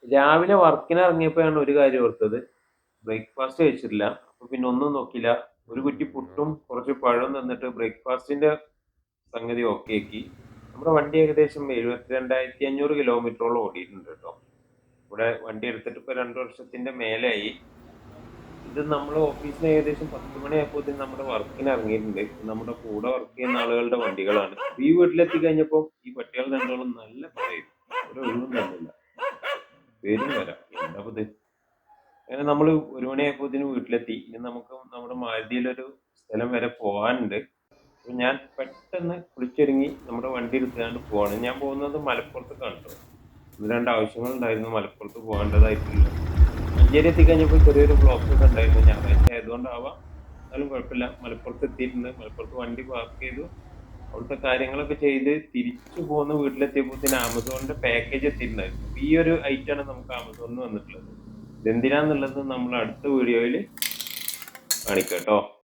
രാവിലെ വർക്കിന് ഇറങ്ങിയപ്പോഴാണ് ഒരു കാര്യം ഓർത്തത്. ബ്രേക്ക്ഫാസ്റ്റ് കഴിച്ചിട്ടില്ല. അപ്പൊ പിന്നെ ഒന്നും നോക്കിയില്ല. ഒരു കുറ്റി പുട്ടും കുറച്ച് പഴവും തന്നിട്ട് ബ്രേക്ക്ഫാസ്റ്റിന്റെ സംഗതി ഓക്കെ ആക്കി. നമ്മുടെ വണ്ടി ഏകദേശം 72,500 കിലോമീറ്ററോളം ഓടിയിട്ടുണ്ട് കേട്ടോ. ഇവിടെ വണ്ടി എടുത്തിട്ട് ഇപ്പൊ 2 വർഷത്തിന്റെ മേലെയായി. ഇത് നമ്മൾ ഓഫീസിന് ഏകദേശം 10 മണിയായപ്പോൾ നമ്മുടെ വർക്കിന് ഇറങ്ങിയിട്ടുണ്ട്. നമ്മുടെ കൂടെ വർക്ക് ചെയ്യുന്ന ആളുകളുടെ വണ്ടികളാണ്. ഈ വീട്ടിലെത്തി കഴിഞ്ഞപ്പോൾ ഈ പട്ടികൾ രണ്ടോളം നല്ല പറയും. ഒരു ഒഴിവും തന്നില്ല. പേരും വരാം. എന്താ ഇത്? അങ്ങനെ നമ്മൾ 1 മണിയായപ്പോഴത്തേന് വീട്ടിലെത്തി. ഇനി നമുക്ക് നമ്മുടെ മാരുതിയിലൊരു സ്ഥലം വരെ പോകാനുണ്ട്. അപ്പൊ ഞാൻ പെട്ടെന്ന് കുളിച്ചൊരുങ്ങി നമ്മുടെ വണ്ടി എടുത്തുകൊണ്ട് പോവാണ്. ഞാൻ പോകുന്നത് മലപ്പുറത്തേക്കാണ് കേട്ടോ. ഒന്ന് രണ്ട് ആവശ്യങ്ങൾ ഉണ്ടായിരുന്നു മലപ്പുറത്ത് പോകേണ്ടതായിട്ടുള്ള. മഞ്ചേരി എത്തിക്കഴിഞ്ഞപ്പോൾ ചെറിയൊരു ബ്ലോക്ക് ഒക്കെ ഉണ്ടായിരുന്നു. ഞായറാഴ്ച ആയതുകൊണ്ടാവാം. എന്നാലും കുഴപ്പമില്ല. മലപ്പുറത്ത് എത്തിയിട്ടുണ്ട്. മലപ്പുറത്ത് വണ്ടി പാർക്ക് ചെയ്തു. അവിടുത്തെ കാര്യങ്ങളൊക്കെ ചെയ്ത് തിരിച്ചു പോകുന്ന വീട്ടിലെത്തിയപ്പോഴത്തേന് ആമസോണിന്റെ പാക്കേജ് എത്തിയിട്ടുണ്ടായിരുന്നു. അപ്പൊ ഈ ഒരു ഐറ്റാണ് നമുക്ക് ആമസോണിൽ നിന്ന് വന്നിട്ടുള്ളത്. ഇതെന്തിനാന്നുള്ളത് നമ്മൾ അടുത്ത വീഡിയോയിൽ കാണിക്കാം കേട്ടോ.